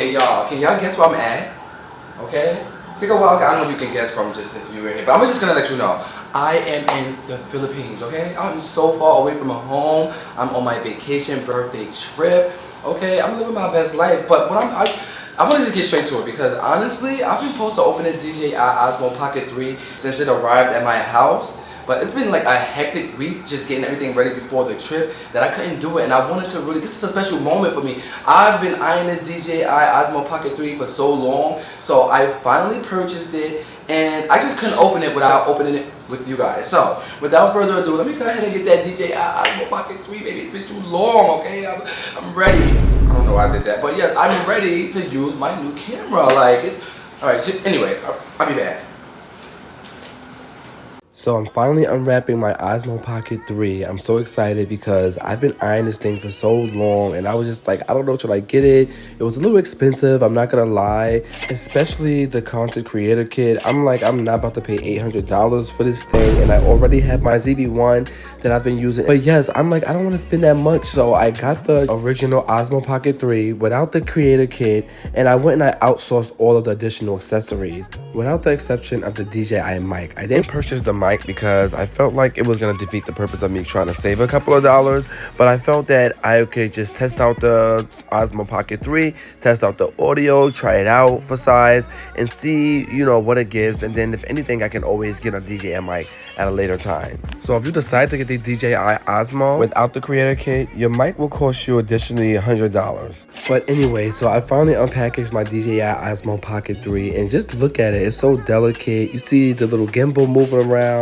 Okay, y'all, can y'all guess where I'm at? Okay? Take a while, I don't know if you can guess from just this view right here, but I'm just gonna let you know. I am in the Philippines, okay? I'm so far away from home. I'm on my vacation birthday trip, okay? I'm living my best life, but what I want to just get straight to it because honestly, I've been supposed to open the DJI Osmo Pocket 3 since it arrived at my house. But it's been like a hectic week just getting everything ready before the trip that I couldn't do it, and I wanted to really, this is a special moment for me. I've been eyeing this DJI Osmo Pocket 3 for so long, so I finally purchased it, and I just couldn't open it without opening it with you guys. So without further ado, let me go ahead and get that DJI Osmo Pocket 3, baby. It's been too long, okay? I'm ready. I don't know why I did that, but yes, I'm ready to use my new camera. Like, all right, anyway, I'll be back. So I'm finally unwrapping my Osmo Pocket 3. I'm so excited because I've been eyeing this thing for so long, and I was just like, I don't know, should I get it? It was a little expensive, I'm not gonna lie, especially the content creator kit. I'm like, I'm not about to pay $800 for this thing, and I already have my ZV-1 that I've been using. But yes, I'm like, I don't want to spend that much, so I got the original Osmo Pocket 3 without the creator kit, and I went and I outsourced all of the additional accessories, without the exception of the DJI mic. I didn't purchase the mic because I felt like it was going to defeat the purpose of me trying to save a couple of dollars, but I felt that I could just test out the Osmo Pocket 3, test out the audio, try it out for size, and see, you know, what it gives, and then if anything, I can always get a DJI mic at a later time. So if you decide to get the DJI Osmo without the creator kit, your mic will cost you additionally $100. But anyway, so I finally unpackaged my DJI Osmo Pocket 3, and just look at it, it's so delicate. You see the little gimbal moving around.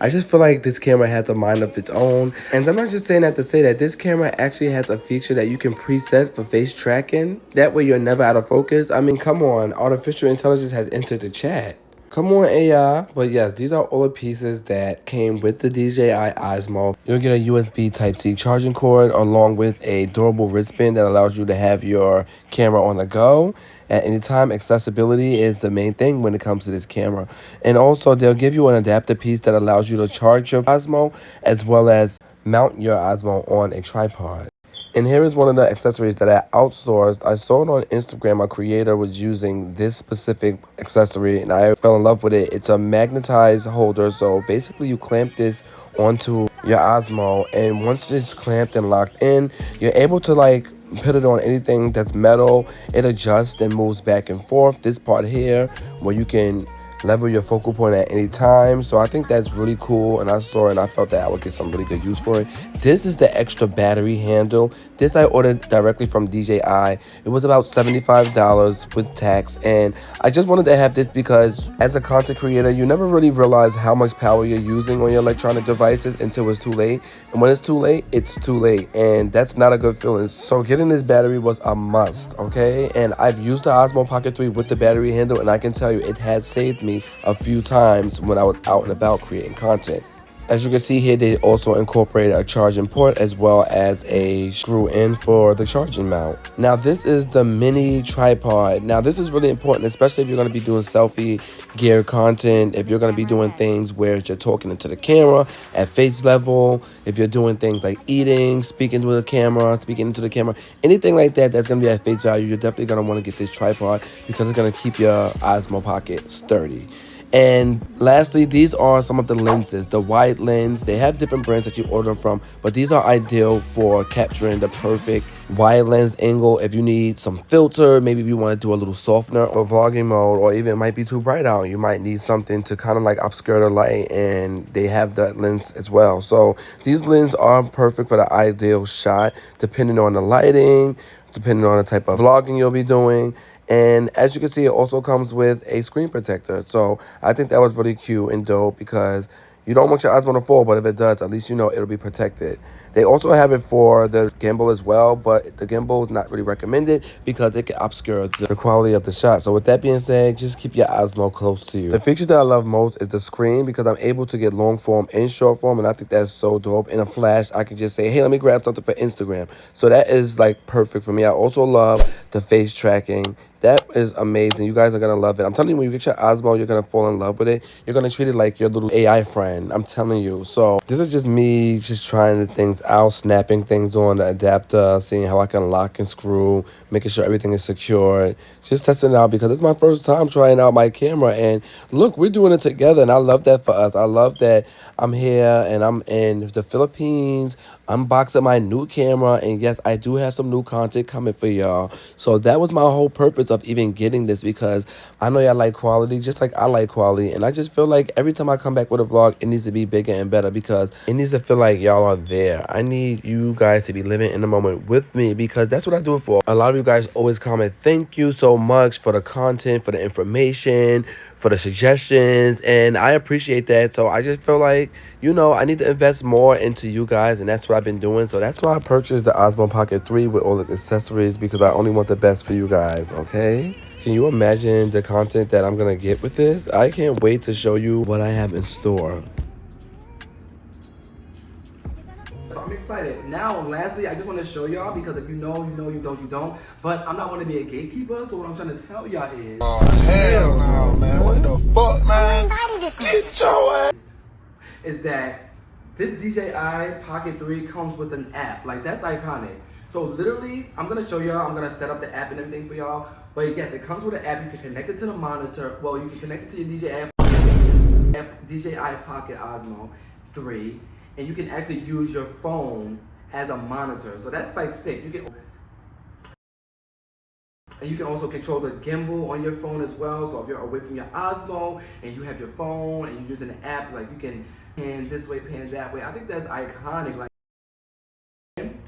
I just feel like this camera has a mind of its own, and I'm not just saying that to say that this camera actually has a feature that you can preset for face tracking. That way you're never out of focus. I mean, come on, artificial intelligence has entered the chat. Come on, AI. But yes, these are all the pieces that came with the DJI Osmo. You'll get a USB Type-C charging cord along with a durable wristband that allows you to have your camera on the go at any time. Accessibility is the main thing when it comes to this camera. And also, they'll give you an adapter piece that allows you to charge your Osmo as well as mount your Osmo on a tripod. And here is one of the accessories that I outsourced. I saw it on Instagram. A creator was using this specific accessory, and I fell in love with it. It's a magnetized holder, so basically you clamp this onto your Osmo, and once it's clamped and locked in, you're able to like put it on anything that's metal. It adjusts and moves back and forth. This part here where you can level your focal point at any time. So I think that's really cool, and I saw it and I felt that I would get some really good use for it. This is the extra battery handle. This I ordered directly from DJI. It was about $75 with tax, and I just wanted to have this because as a content creator, you never really realize how much power you're using on your electronic devices until it's too late. And when it's too late, it's too late, and that's not a good feeling. So getting this battery was a must, okay? And I've used the Osmo Pocket 3 with the battery handle, and I can tell you it has saved me a few times when I was out and about creating content. As you can see here, they also incorporated a charging port as well as a screw in for the charging mount. Now this is the mini tripod. Now this is really important, especially if you're going to be doing selfie gear content, if you're going to be doing things where you're talking into the camera at face level, if you're doing things like eating, speaking into the camera, anything like that that's going to be at face value, you're definitely going to want to get this tripod because it's going to keep your Osmo Pocket sturdy. And lastly, these are some of the lenses. The wide lens, they have different brands that you order from, but these are ideal for capturing the perfect wide lens angle. If you need some filter, maybe if you want to do a little softener for vlogging mode, or even it might be too bright out, you might need something to kind of like obscure the light, and they have that lens as well. So these lenses are perfect for the ideal shot depending on the lighting, depending on the type of vlogging you'll be doing. And as you can see, it also comes with a screen protector. So I think that was really cute and dope because you don't want your Osmo to fall, but if it does, at least you know it'll be protected. They also have it for the gimbal as well, but the gimbal is not really recommended because it can obscure the quality of the shot. So with that being said, just keep your Osmo close to you. The features that I love most is the screen because I'm able to get long form and short form, and I think that's so dope. In a flash, I can just say, hey, let me grab something for Instagram. So that is like perfect for me. I also love the face tracking. That is amazing. You guys are going to love it. I'm telling you, when you get your Osmo, you're going to fall in love with it. You're going to treat it like your little AI friend. fine. I'm telling you. So this is just me just trying the things out, snapping things on the adapter, seeing how I can lock and screw, making sure everything is secured. Just testing it out because it's my first time trying out my camera. And look, we're doing it together. And I love that for us. I love that I'm here and I'm in the Philippines unboxing my new camera. And yes, I do have some new content coming for y'all. So that was my whole purpose of even getting this, because I know y'all like quality just like I like quality. And I just feel like every time I come back with a vlog, it needs to be bigger and better because it needs to feel like y'all are there. I need you guys to be living in the moment with me because that's what I do it for. A lot of you guys always comment, thank you so much for the content, for the information, for the suggestions, and I appreciate that. So I just feel like, you know, I need to invest more into you guys, and that's what I've been doing. So that's why I purchased the Osmo Pocket 3 with all the accessories, because I only want the best for you guys, okay? Can you imagine the content that I'm gonna get with this? I can't wait to show you what I have in store. So I'm excited. Now, lastly, I just want to show y'all, because if you know, you know, you don't, you don't. But I'm not going to be a gatekeeper, so what I'm trying to tell y'all is... Oh, hell no, man. What the fuck, man? Get your ass. Is that this DJI Pocket 3 comes with an app. Like, that's iconic. So literally, I'm going to show y'all. I'm going to set up the app and everything for y'all. But yes, it comes with an app. You can connect it to the monitor. Well, you can connect it to your DJI Pocket Osmo 3. And you can actually use your phone as a monitor. So that's like sick. And you can also control the gimbal on your phone as well. So if you're away from your Osmo and you have your phone and you're using an app, like you can pan this way, pan that way. I think that's iconic. Like,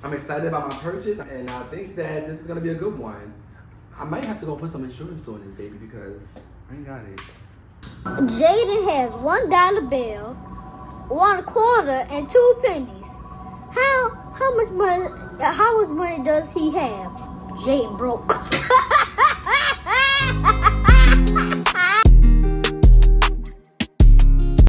I'm excited about my purchase, and I think that this is gonna be a good one. I might have to go put some insurance on this baby because I ain't got it. Jaden has $1 bill, 1 quarter, and 2 pennies. How much money does he have? Jaden broke.